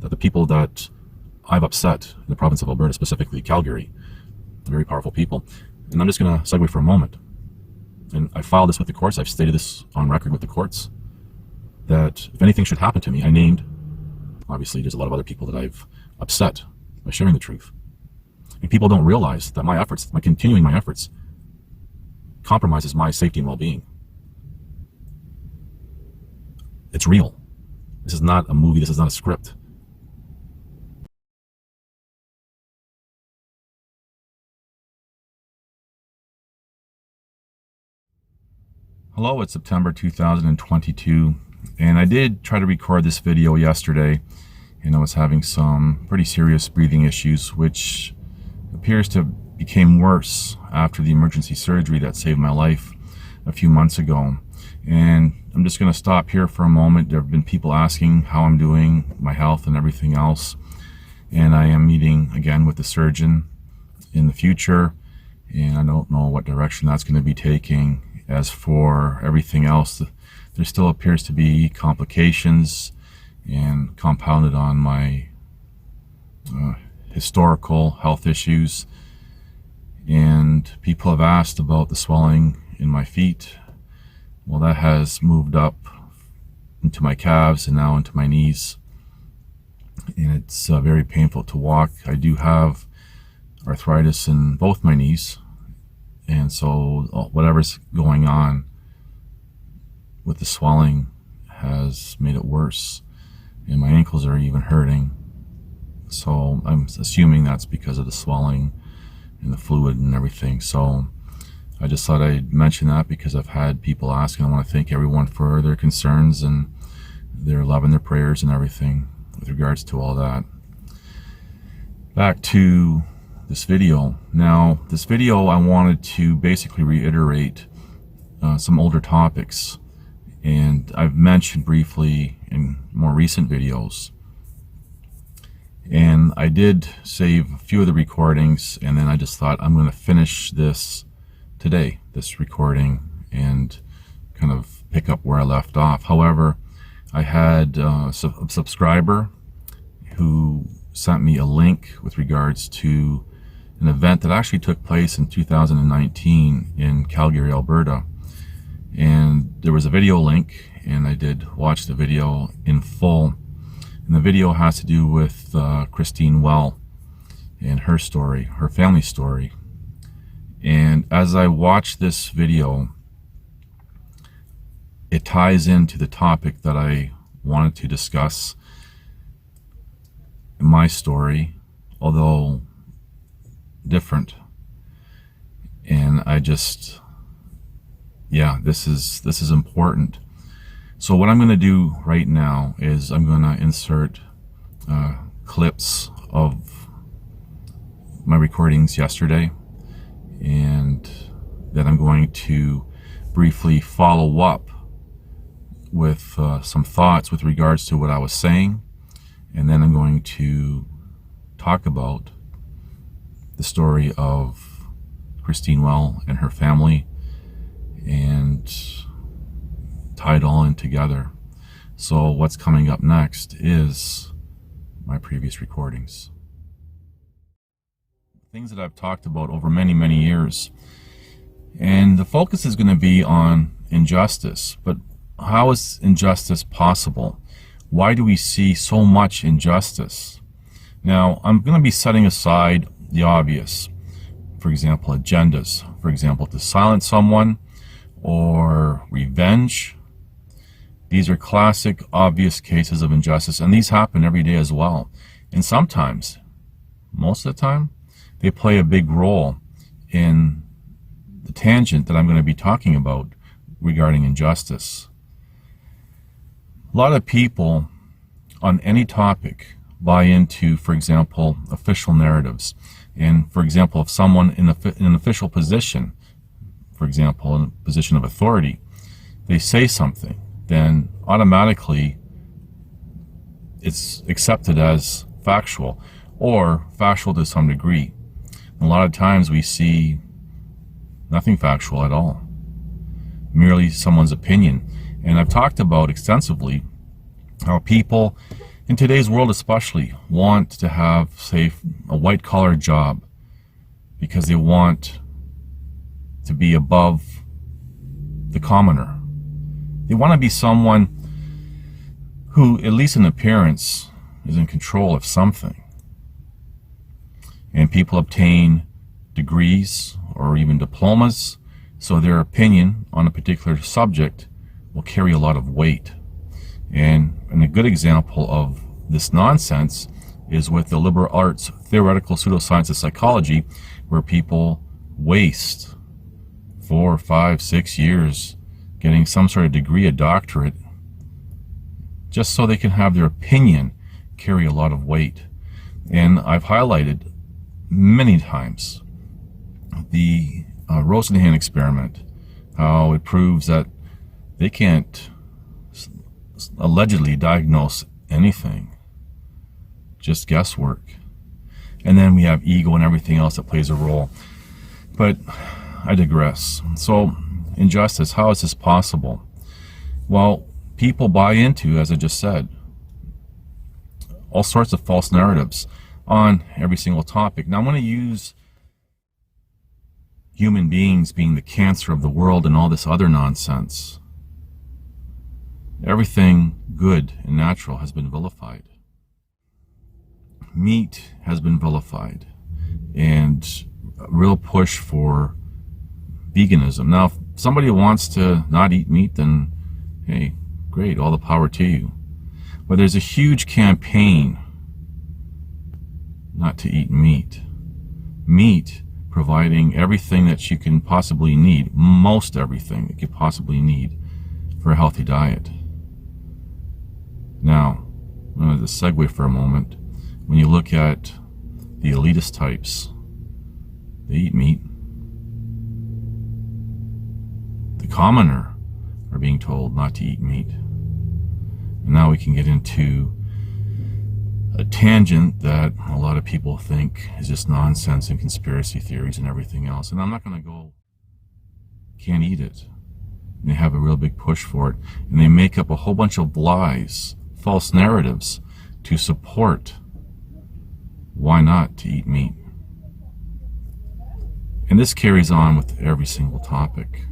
that the people that I've upset in the province of Alberta, specifically Calgary, very powerful people. And I'm just going to segue for a moment. And I filed this with the courts. I've stated this on record with the courts, that if anything should happen to me, I named, obviously there's a lot of other people that I've upset by sharing the truth. And people don't realize that my efforts, continuing my efforts, compromises my safety and well-being. It's real. This is not a movie. This is not a script. Hello, it's September 2022, and I did try to record this video yesterday, and I was having some pretty serious breathing issues, which appears to have become worse after the emergency surgery that saved my life a few months ago. And I'm just going to stop here for a moment. There have been people asking how I'm doing, my health and everything else, and I am meeting again with the surgeon in the future, and I don't know what direction that's going to be taking. As for everything else, there still appears to be complications, and compounded on my historical health issues. And people have asked about the swelling in my feet. Well, that has moved up into my calves and now into my knees, and it's very painful to walk. I do have arthritis in both my knees, and so whatever's going on with the swelling has made it worse, and my ankles are even hurting. So I'm assuming that's because of the swelling and the fluid and everything. So I just thought I'd mention that because I've had people asking. I want to thank everyone for their concerns and their love and their prayers and everything with regards to all that. Back to this video. Now, this video, I wanted to basically reiterate some older topics, and I've mentioned briefly in more recent videos. And I did save a few of the recordings, and then I just thought I'm going to finish this today, this recording, and kind of pick up where I left off. However, I had a subscriber who sent me a link with regards to an event that actually took place in 2019 in Calgary, Alberta. And there was a video link, and I did watch the video in full. And the video has to do with Christine Well and her story, her family story. And as I watch this video, it ties into the topic that I wanted to discuss, my story, although different. And I just, yeah, this is important. So what I'm going to do right now is I'm going to insert clips of my recordings yesterday, and then I'm going to briefly follow up with some thoughts with regards to what I was saying, and then I'm going to talk about the story of Christine Well and her family, and tie it all in together. So what's coming up next is my previous recordings. Things that I've talked about over many years. And the focus is going to be on injustice. But how is injustice possible? Why do we see so much injustice? Now, I'm going to be setting aside the obvious. For example, agendas. For example, to silence someone or revenge. These are classic, obvious cases of injustice, and these happen every day as well. And sometimes, most of the time, they play a big role in the tangent that I'm going to be talking about regarding injustice. A lot of people on any topic buy into, for example, official narratives. And for example, if someone in an official position, for example, in a position of authority, they say something, then automatically it's accepted as factual, or factual to some degree. And a lot of times we see nothing factual at all, merely someone's opinion. And I've talked about extensively how people in today's world especially, want to have, say, a white-collar job because they want to be above the commoner. They want to be someone who, at least in appearance, is in control of something. And people obtain degrees or even diplomas, so their opinion on a particular subject will carry a lot of weight. And a good example of this nonsense is with the liberal arts theoretical pseudoscience of psychology, where people waste 4, 5, 6 years getting some sort of degree, a doctorate, just so they can have their opinion carry a lot of weight. And I've highlighted many times the Rosenhan experiment, how it proves that they can't allegedly diagnose anything, just guesswork. And then we have ego and everything else that plays a role. But I digress. So, injustice, how is this possible? Well, people buy into, as I just said, all sorts of false narratives on every single topic. Now, I'm going to use human beings being the cancer of the world and all this other nonsense. Everything good and natural has been vilified. Meat has been vilified, and a real push for veganism. Now, if somebody wants to not eat meat, then hey, great, all the power to you. But there's a huge campaign not to eat meat. Meat providing everything that you can possibly need, most everything that you could possibly need for a healthy diet. Now, I'm going to segue for a moment. When you look at the elitist types, they eat meat. The commoner are being told not to eat meat. And now we can get into a tangent that a lot of people think is just nonsense and conspiracy theories and everything else. And I'm not going to go, can't eat it. And they have a real big push for it. And they make up a whole bunch of lies, false narratives to support why not to eat meat. And this carries on with every single topic.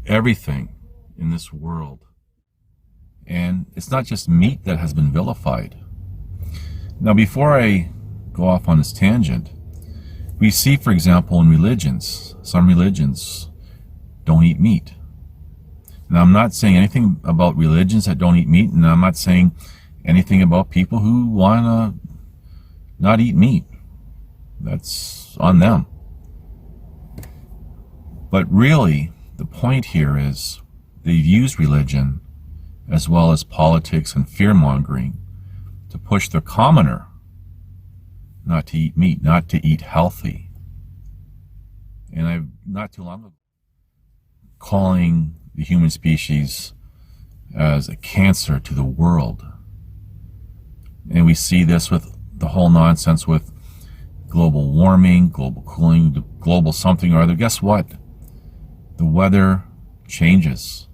Everything in this world. And it's not just meat that has been vilified. Now, before I go off on this tangent, we see, for example, in religions, some religions don't eat meat. Now, I'm not saying anything about religions that don't eat meat, and I'm not saying anything about people who want to not eat meat. That's on them. But really, the point here is they've used religion as well as politics and fear-mongering to push the commoner not to eat meat, not to eat healthy. And I've not too long ago calling the human species as a cancer to the world. And we see this with the whole nonsense with global warming, global cooling, global something or other. Guess what? The weather changes.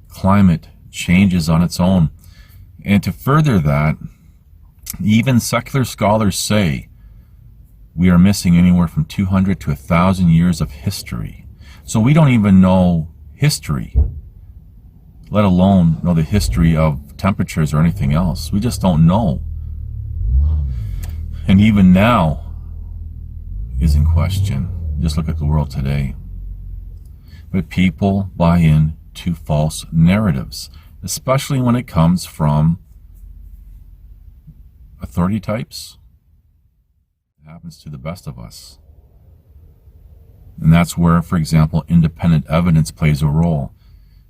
Climate changes on its own. And to further that, even secular scholars say we are missing anywhere from 200 to 1,000 years of history. So we don't even know history, let alone know the history of temperatures or anything else. We just don't know. And even now is in question. Just look at the world today. But people buy in to false narratives, especially when it comes from authority types. It happens to the best of us. And that's where, for example, independent evidence plays a role.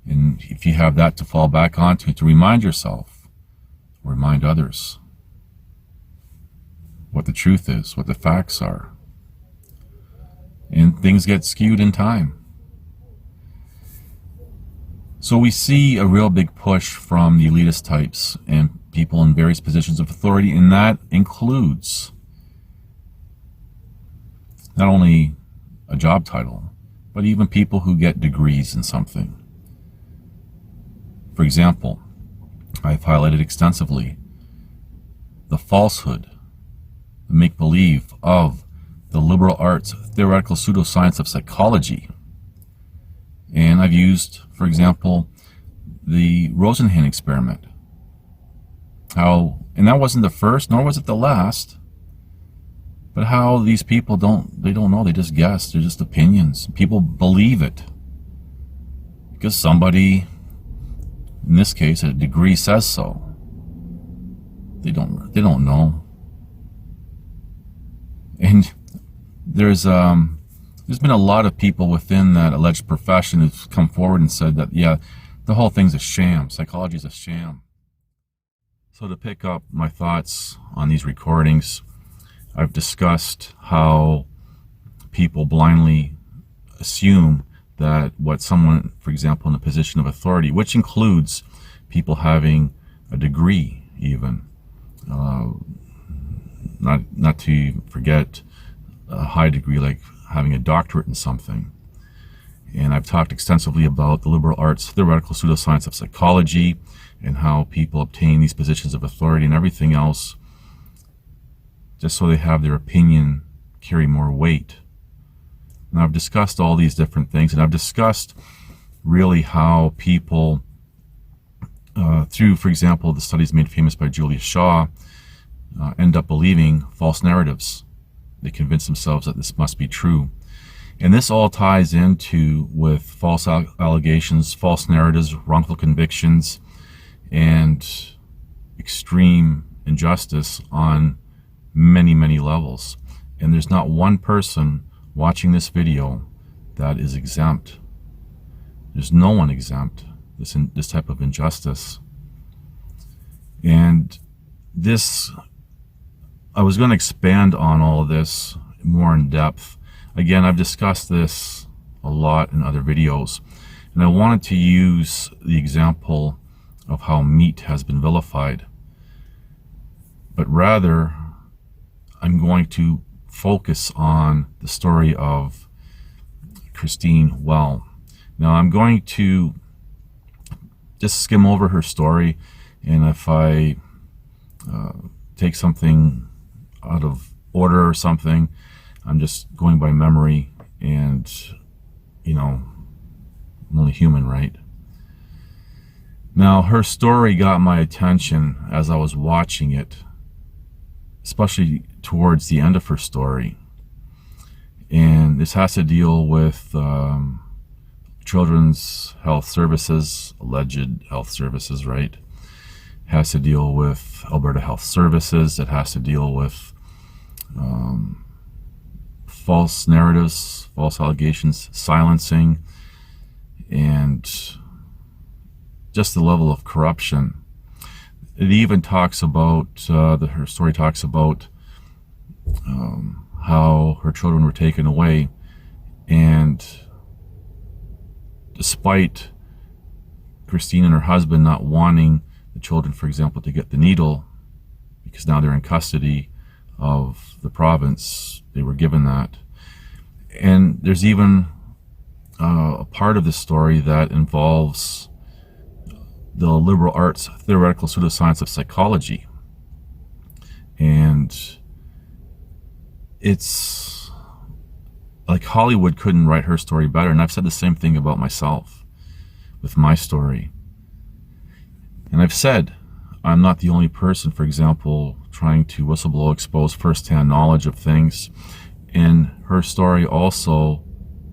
And if you have that to fall back onto, to remind yourself, remind others what the truth is, what the facts are. And things get skewed in time. So we see a real big push from the elitist types and people in various positions of authority, and that includes not only a job title, but even people who get degrees in something. For example, I've highlighted extensively the falsehood, the make-believe of the liberal arts theoretical pseudoscience of psychology. And I've used, for example, the Rosenhan experiment. And that wasn't the first, nor was it the last, but how these people don't know, they just guess, they're just opinions. People believe it because somebody, in this case, a degree says so. They don't know. And there's been a lot of people within that alleged profession who've come forward and said that, yeah, the whole thing's a sham. Psychology is a sham. So to pick up my thoughts on these recordings, I've discussed how people blindly assume that what someone, for example, in a position of authority, which includes people having a degree even, not to forget a high degree like having a doctorate in something. And I've talked extensively about the liberal arts theoretical pseudoscience of psychology and how people obtain these positions of authority and everything else just so they have their opinion carry more weight. And I've discussed all these different things, and I've discussed really how people, through, for example, the studies made famous by Julia Shaw, end up believing false narratives. They convince themselves that this must be true. And this all ties into with false allegations, false narratives, wrongful convictions, and extreme injustice on many, many levels. And there's not one person watching this video that is exempt. There's no one exempt this type of injustice. And this, I was going to expand on all of this more in depth. Again, I've discussed this a lot in other videos, and I wanted to use the example of how meat has been vilified. But rather, I'm going to focus on the story of Christine Well. Now, I'm going to just skim over her story, and if I take something out of order or something, I'm just going by memory, and, you know, I'm only human, right? Now, her story got my attention as I was watching it, especially towards the end of her story. And this has to deal with Children's Health Services, alleged health services, right? It has to deal with Alberta Health Services. It has to deal with false narratives, false allegations, silencing, and just the level of corruption. It even talks about, her story talks about how her children were taken away, and despite Christine and her husband not wanting the children, for example, to get the needle, because now they're in custody of the province, they were given that. And there's even a part of the story that involves the liberal arts theoretical pseudoscience of psychology. And it's like Hollywood couldn't write her story better. And I've said the same thing about myself with my story. And I've said I'm not the only person, for example, trying to whistleblow, expose first-hand knowledge of things. And her story also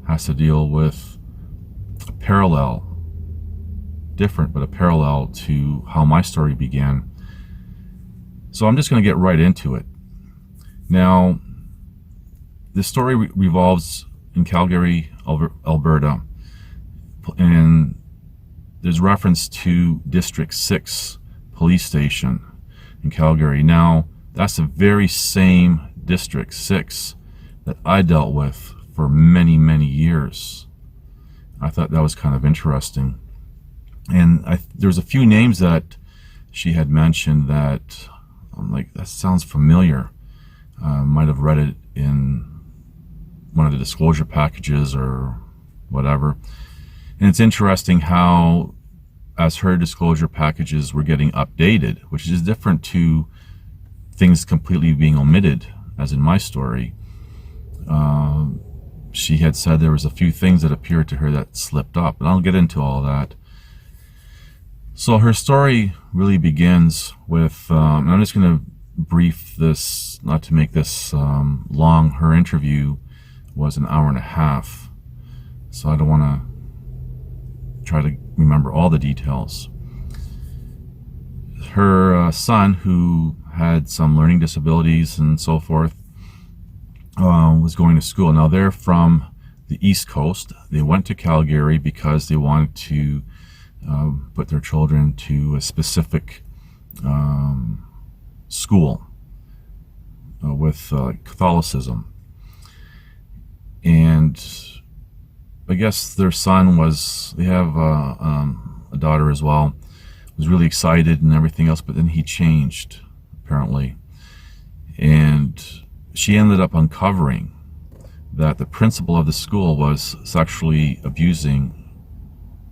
has to deal with a parallel, different, but a parallel to how my story began. So I'm just going to get right into it. Now, the story revolves in Calgary, Alberta, and there's reference to District 6 police station in Calgary. Now, that's the very same District 6 that I dealt with for many, many years. I thought that was kind of interesting. And there's a few names that she had mentioned that I'm like, that sounds familiar. Might have read it in one of the disclosure packages or whatever. And it's interesting how as her disclosure packages were getting updated, which is different to things completely being omitted, as in my story, she had said there was a few things that appeared to her that slipped up, and I'll get into all that. So her story really begins with, and I'm just going to brief this, not to make this long. Her interview was an hour and a half, so I don't want to try to remember all the details. Her son, who had some learning disabilities and so forth, was going to school. Now they're from the East Coast. They went to Calgary because they wanted to put their children to a specific school with Catholicism. And I guess their son was, they have a daughter as well, was really excited and everything else, but then he changed, apparently. And she ended up uncovering that the principal of the school was sexually abusing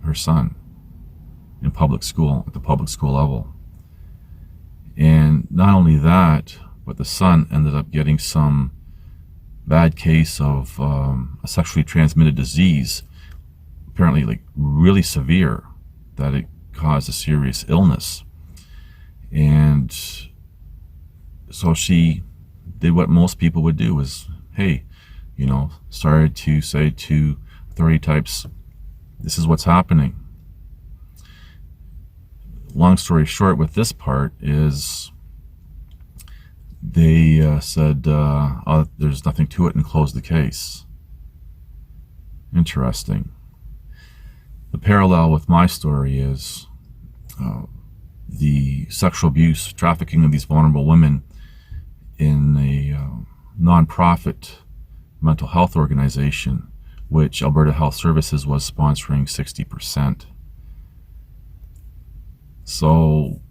her son in public school, at the public school level. And not only that, but the son ended up getting some bad case of a sexually transmitted disease, apparently like really severe, that it caused a serious illness. And so she did what most people would do, is, hey, you know, started to say to authority types, this is what's happening. Long story short with this part is they said, oh, there's nothing to it, and closed the case. Interesting. The parallel with my story is the sexual abuse, trafficking of these vulnerable women in a non-profit mental health organization, which Alberta Health Services was sponsoring 60%. So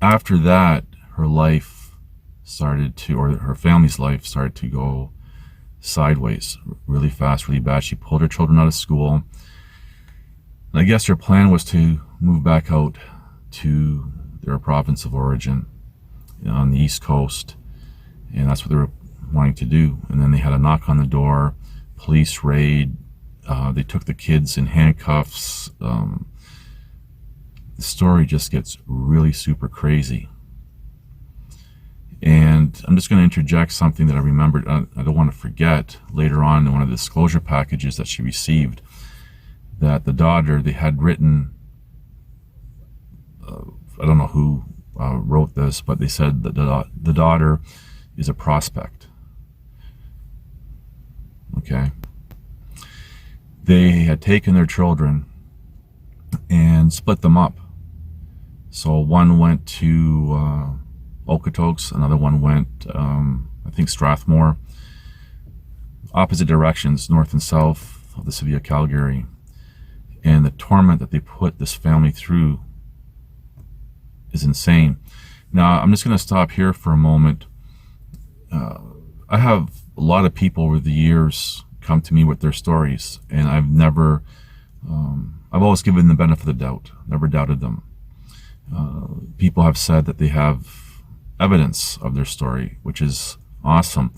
after that, her life started to, or her family's life started to go sideways really fast, really bad. She pulled her children out of school. And I guess her plan was to move back out to their province of origin, you know, on the East Coast. And that's what they were wanting to do. And then they had a knock on the door, police raid. They took the kids in handcuffs. The story just gets really super crazy. And I'm just going to interject something that I remembered. I don't want to forget later on in one of the disclosure packages that she received, that the daughter, they had written, I don't know who wrote this, but they said that the daughter is a prospect. Okay. They had taken their children and split them up. So one went to Okotoks, another one went, I think, Strathmore. Opposite directions, north and south of the city of Calgary. And the torment that they put this family through is insane. Now, I'm just going to stop here for a moment. I have a lot of people over the years come to me with their stories, and I've never, I've always given the benefit of the doubt, never doubted them. People have said that they have evidence of their story, which is awesome.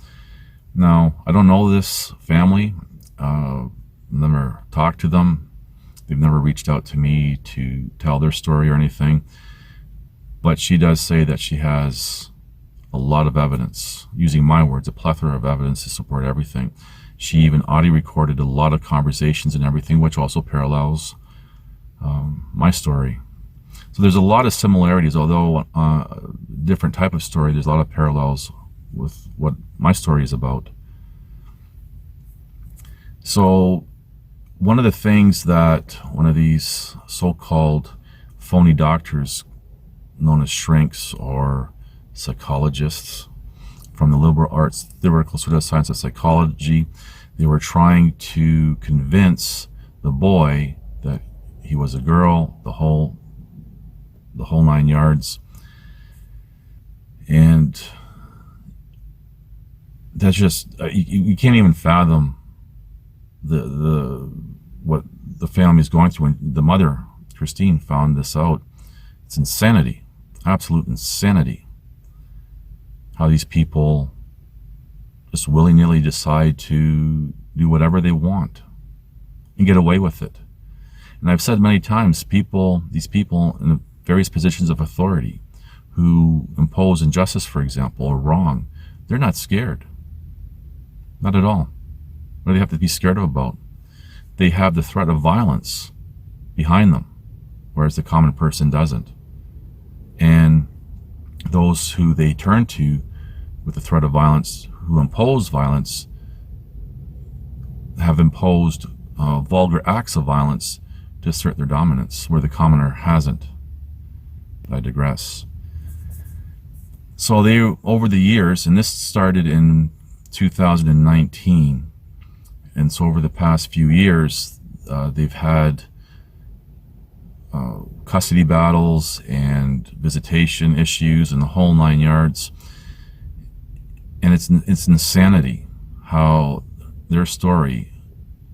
Now, I don't know this family, never talked to them. They've never reached out to me to tell their story or anything. But she does say that she has a lot of evidence, using my words, a plethora of evidence to support everything. She even audio recorded a lot of conversations and everything, which also parallels my story. So there's a lot of similarities, although different type of story, there's a lot of parallels with what my story is about. So one of the things that one of these so-called phony doctors, known as shrinks or psychologists from the liberal arts, theoretical pseudoscience of psychology, they were trying to convince the boy that he was a girl, the whole 9 yards. And that's just, you can't even fathom the what the family is going through. And the mother Christine found this out. It's insanity, absolute insanity, how these people just willy-nilly decide to do whatever they want and get away with it. And I've said many times, these people in various positions of authority who impose injustice, for example, or wrong, they're not scared. Not at all. What do they have to be scared about? They have the threat of violence behind them, whereas the common person doesn't. And those who they turn to with the threat of violence, who impose violence, have imposed vulgar acts of violence to assert their dominance, where the commoner hasn't. I digress. So they, over the years, and this started in 2019, and so over the past few years, they've had custody battles and visitation issues and the whole 9 yards. And it's insanity how their story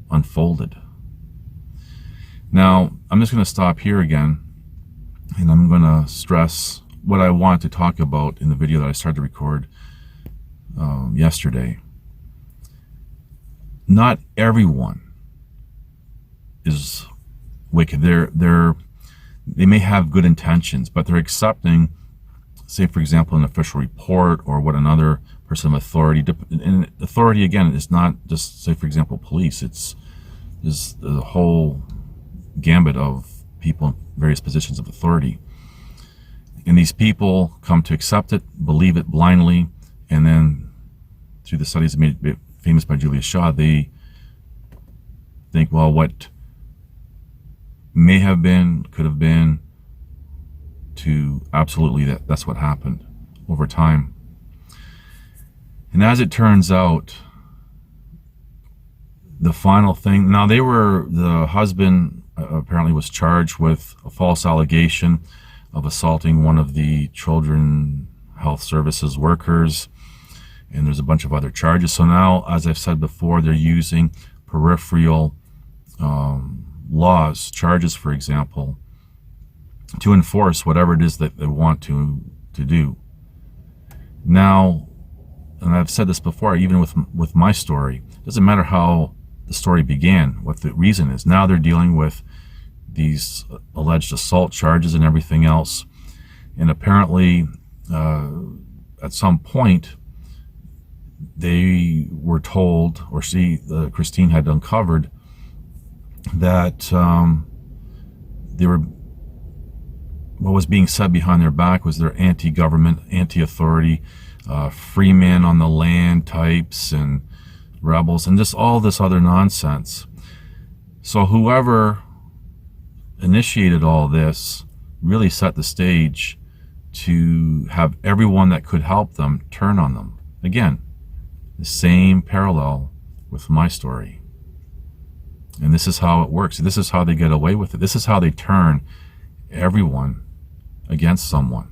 unfolded. Now, I'm just going to stop here again, and I'm going to stress what I wanted to talk about in the video that I started to record yesterday. Not everyone is wicked. They may have good intentions, but they're accepting, say for example, an official report or what another person of authority. And authority, again, is not just, say for example, police. It's the whole gambit of people in various positions of authority. And these people come to accept it, believe it blindly, and then through the studies made famous by Julia Shaw, they think, well, what may have been, could have been, to absolutely that's what happened over time. And as it turns out, the final thing, now the husband apparently was charged with a false allegation of assaulting one of the children health services workers, and there's a bunch of other charges. So now, as I've said before, they're using peripheral laws, charges, for example, to enforce whatever it is that they want to do. Now, and I've said this before, even with my story, it doesn't matter how the story began, what the reason is. Now they're dealing with these alleged assault charges and everything else. And apparently, at some point, they were told, or Christine had uncovered, that what was being said behind their back was they're anti-government, anti-authority, free men on the land types, and rebels, and just all this other nonsense. So whoever initiated all this really set the stage to have everyone that could help them turn on them. Again, the same parallel with my story. And this is how it works. This is how they get away with it. This is how they turn everyone against someone.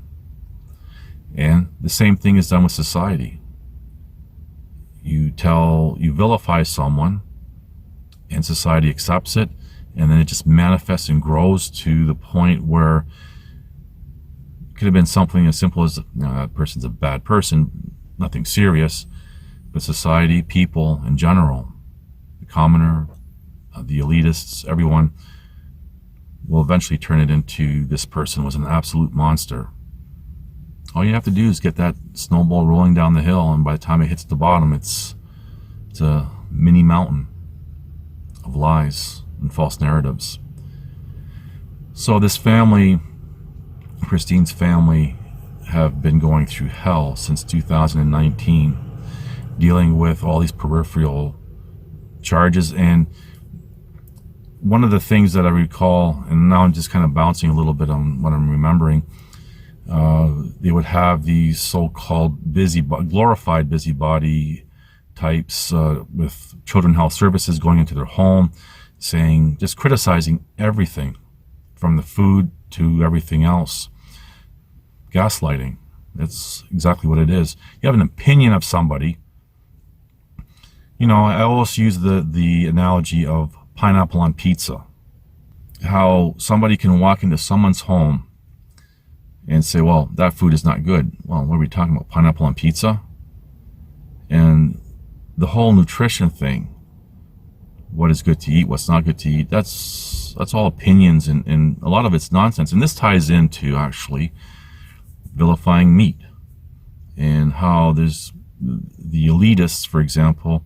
And the same thing is done with society. You vilify someone, and society accepts it, and then it just manifests and grows to the point where it could have been something as simple as, that person's a bad person, nothing serious, but society, people in general, the commoner, the elitists, everyone will eventually turn it into this person was an absolute monster. All you have to do is get that snowball rolling down the hill, and by the time it hits the bottom, it's a mini mountain of lies and false narratives. So this family, Christine's family, have been going through hell since 2019, dealing with all these peripheral charges. And one of the things that I recall, and now I'm just kind of bouncing a little bit on what I'm remembering, they would have these so-called glorified busybody types with children health services going into their home, saying, just criticizing everything from the food to everything else. Gaslighting. That's exactly what it is. You have an opinion of somebody. I always use the analogy of pineapple on pizza. how somebody can walk into someone's home and say, well, that food is not good. Well, what are we talking about? Pineapple on pizza? And the whole nutrition thing, what is good to eat, what's not good to eat, that's all opinions, and a lot of it's nonsense. And this ties into actually vilifying meat, and how there's the elitists, for example,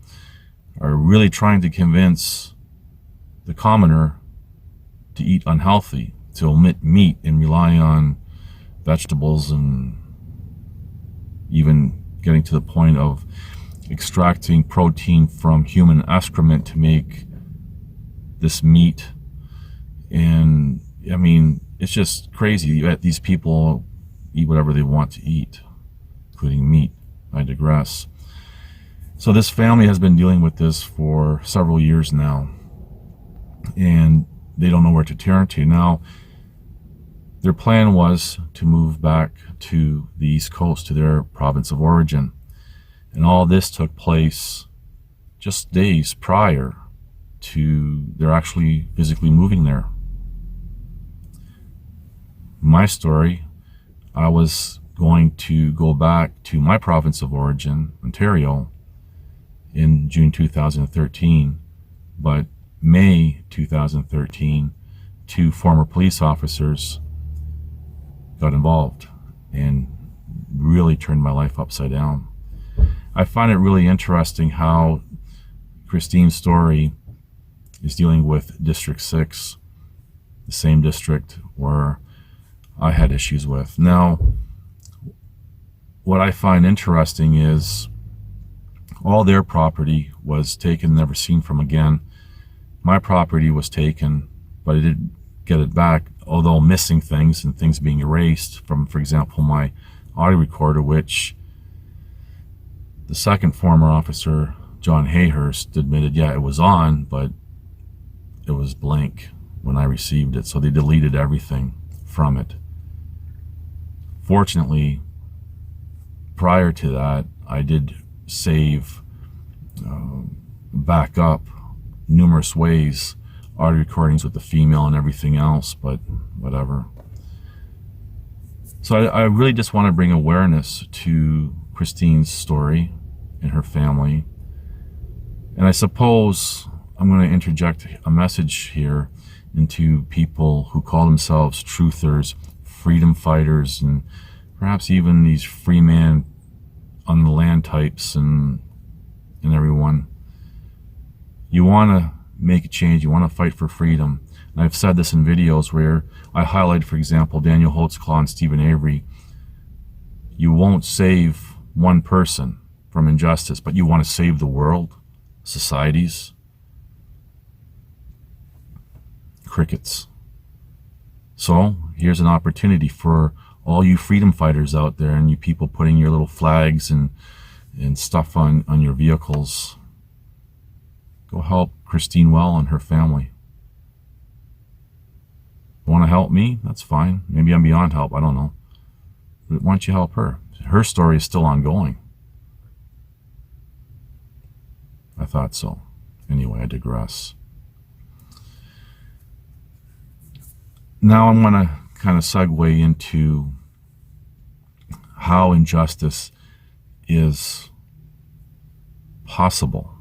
are really trying to convince the commoner to eat unhealthy, to omit meat and rely on vegetables, and even getting to the point of extracting protein from human excrement to make this meat. And I mean, it's just crazy. These people eat whatever they want to eat, including meat. I digress. So this family has been dealing with this for several years now, and they don't know where to turn to. Now, their plan was to move back to the East Coast, to their province of origin. And all this took place just days prior to their actually physically moving there. My story, I was going to go back to my province of origin, Ontario, in June 2013, but May 2013, 2 former police officers got involved and really turned my life upside down. I find it really interesting how Christine's story is dealing with District 6, the same district where I had issues with. Now, what I find interesting is all their property was taken, never seen from again. My property was taken, but I didn't get it back, although missing things and things being erased from, for example, my audio recorder, which the second former officer, John Hayhurst, admitted, yeah, it was on, but it was blank when I received it. So they deleted everything from it. Fortunately, prior to that, I did save, back up numerous ways, audio recordings with the female and everything else, but whatever. So I really just want to bring awareness to Christine's story and her family. And I suppose I'm going to interject a message here into people who call themselves truthers, freedom fighters, and perhaps even these free man on the land types and everyone. You want to make a change. You want to fight for freedom. And I've said this in videos where I highlight, for example, Daniel Holtzclaw and Stephen Avery. You won't save one person from injustice, but you want to save the world, societies. Crickets. So here's an opportunity for all you freedom fighters out there, and you people putting your little flags and stuff on your vehicles. Go help Christine Well and her family. Want to help me? That's fine. Maybe I'm beyond help. I don't know. But why don't you help her? Her story is still ongoing. I thought so. Anyway, I digress. Now I'm going to kind of segue into how injustice is possible.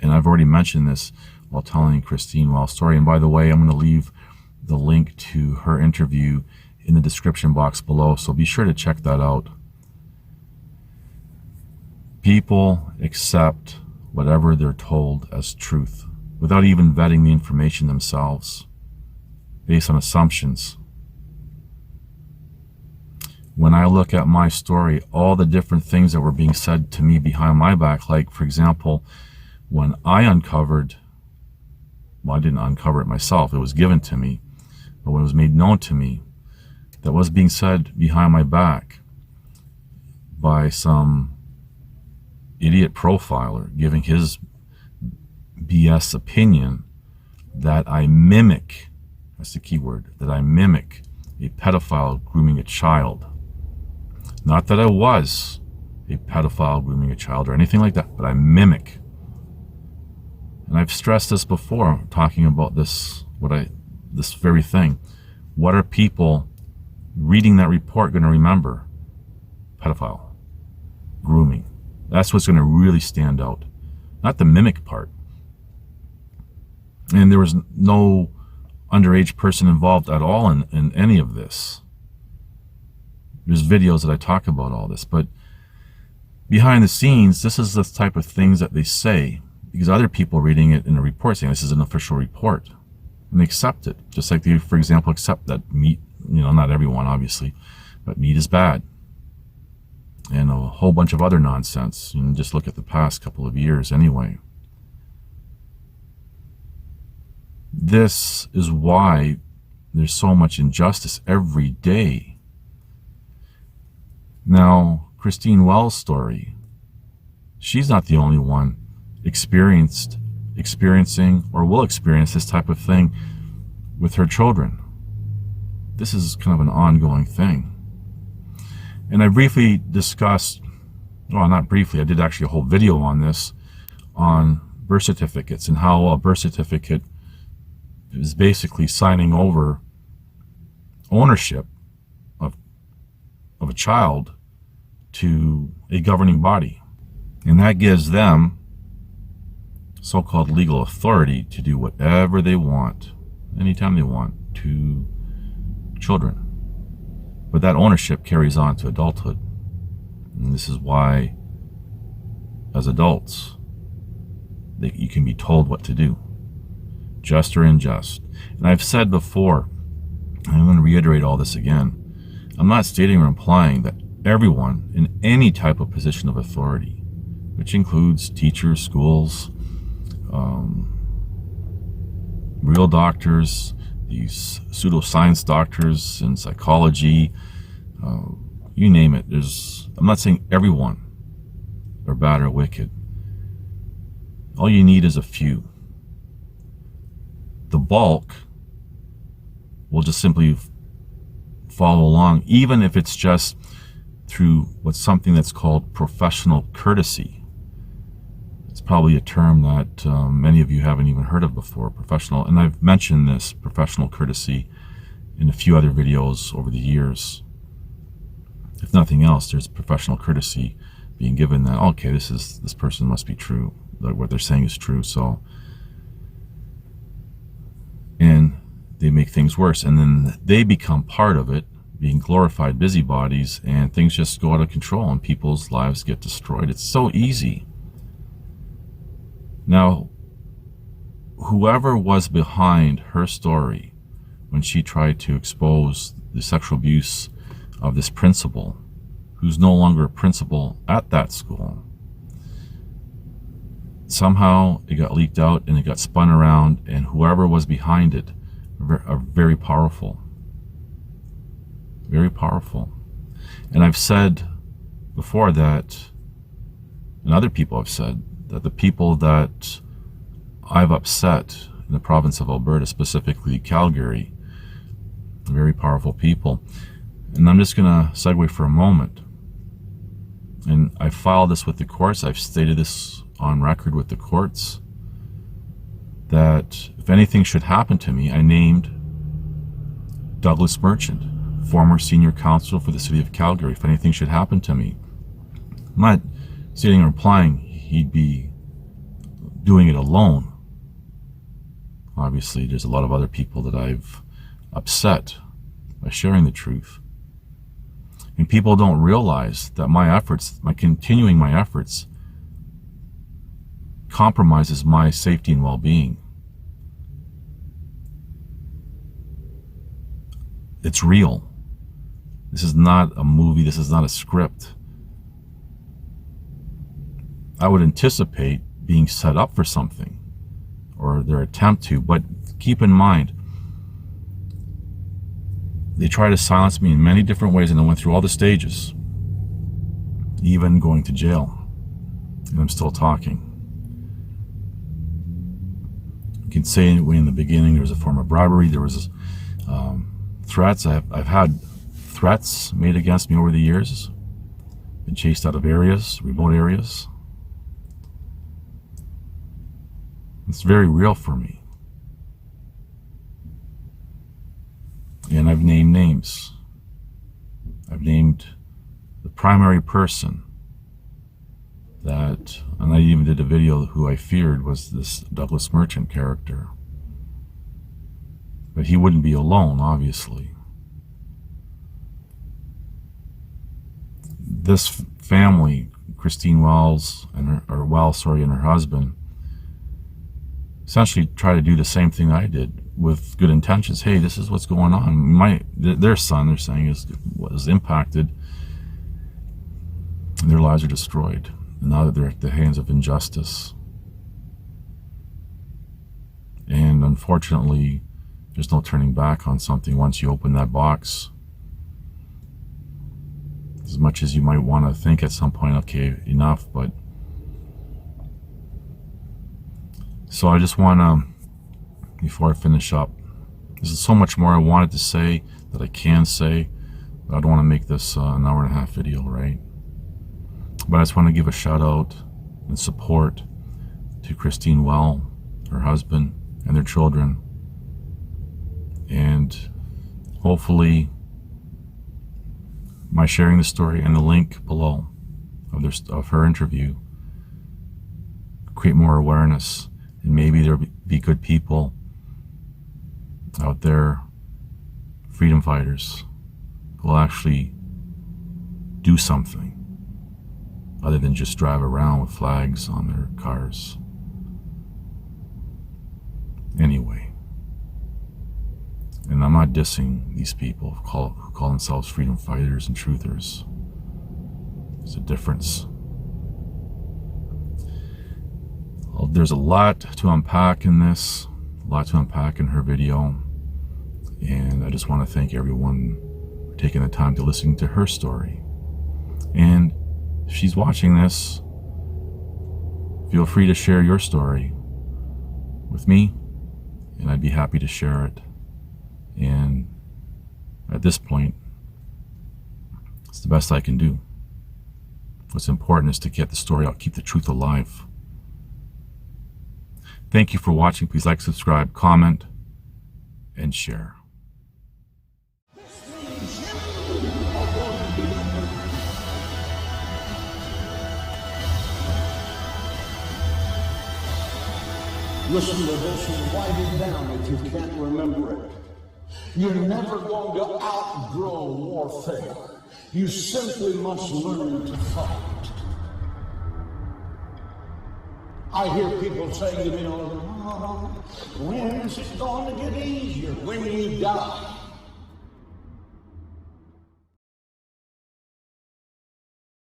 And I've already mentioned this while telling Christine Well's story. And by the way, I'm going to leave the link to her interview in the description box below, so be sure to check that out. People accept whatever they're told as truth without even vetting the information themselves, based on assumptions. When I look at my story, all the different things that were being said to me behind my back, like, for example, when I uncovered, well, I didn't uncover it myself, it was given to me, but when it was made known to me, that was being said behind my back by some idiot profiler giving his BS opinion, that I mimic, that's the key word, that I mimic a pedophile grooming a child. Not that I was a pedophile grooming a child or anything like that, but I mimic. And I've stressed this before, talking about this, what I this very thing. What are people reading that report going to remember? Pedophile, grooming. That's what's going to really stand out, not the mimic part. And there was no underage person involved at all in any of this. There's videos that I talk about all this, but behind the scenes, this is the type of things that they say, because other people reading it in a report saying this is an official report, and they accept it. Just like they, for example, accept that meat, not everyone obviously, but meat is bad. And a whole bunch of other nonsense. Just look at the past couple of years anyway. This is why there's so much injustice every day. Now, Christine Wells' story, she's not the only one experiencing or will experience this type of thing with her children. This is kind of an ongoing thing. And I briefly discussed, well, not briefly, I did actually a whole video on this, on birth certificates and how a birth certificate is basically signing over ownership of a child to a governing body. And that gives them so-called legal authority to do whatever they want, anytime they want, to children. But that ownership carries on to adulthood. And this is why, as adults, you can be told what to do, just or unjust. And I've said before, and I'm going to reiterate all this again, I'm not stating or implying that everyone in any type of position of authority, which includes teachers, schools, real doctors, these pseudoscience doctors in psychology, you name it. I'm not saying everyone are bad or wicked. All you need is a few. The bulk will just simply follow along, even if it's just through something that's called professional courtesy. It's probably a term that many of you haven't even heard of before, professional. And I've mentioned this professional courtesy in a few other videos over the years. If nothing else, there's professional courtesy being given that, okay, this person must be true, that what they're saying is true. So, and they make things worse, and then they become part of it, being glorified busybodies, and things just go out of control and people's lives get destroyed. It's so easy. Now, whoever was behind her story when she tried to expose the sexual abuse of this principal, who's no longer a principal at that school, somehow it got leaked out and it got spun around, and whoever was behind it are very powerful. Very powerful. And I've said before that, and other people have said, that the people that I've upset in the province of Alberta, specifically Calgary, are very powerful people. And I'm just going to segue for a moment. And I filed this with the courts. I've stated this on record with the courts, that if anything should happen to me, I named Douglas Merchant, former senior counsel for the city of Calgary. If anything should happen to me, I'm not stating or implying he'd be doing it alone. Obviously, there's a lot of other people that I've upset by sharing the truth. And people don't realize that my efforts, continuing my efforts, compromises my safety and well-being. It's real. This is not a movie. This is not a script. I would anticipate being set up for something, or their attempt to, but keep in mind, they try to silence me in many different ways, and I went through all the stages, even going to jail, and I'm still talking. You can say in the beginning there was a form of bribery, there was threats. I've had threats made against me over the years, been chased out of areas, remote areas. It's very real for me. And I've named names. I've named the primary person that, and I even did a video who I feared was this Douglas Merchant character. But he wouldn't be alone, obviously. This family, Christine Wells and her husband, essentially try to do the same thing I did with good intentions. Hey, this is what's going on. Their son, they're saying, was impacted, and their lives are destroyed. And now that they're at the hands of injustice. And unfortunately, there's no turning back on something once you open that box. As much as you might want to think at some point, okay, enough, but so I just want to, before I finish up, there's so much more I wanted to say that I can say, but I don't want to make this an hour and a half video, right? But I just want to give a shout out and support to Christine Well, her husband, and their children. And hopefully my sharing the story and the link below of her interview create more awareness, and maybe there'll be good people out there, freedom fighters, who will actually do something other than just drive around with flags on their cars. Anyway, and I'm not dissing these people who call themselves freedom fighters and truthers. There's a difference. Well, there's a lot to unpack in this, a lot to unpack in her video, and I just want to thank everyone for taking the time to listen to her story. And if she's watching this, feel free to share your story with me, and I'd be happy to share it. And at this point, it's the best I can do. What's important is to get the story out, keep the truth alive. Thank you for watching. Please like, subscribe, comment, and share. Listen to this and write it down if you can't remember it. You're never going to outgrow warfare. You simply must learn to fight. I hear people saying to me, oh, when is it going to get easier? When you die.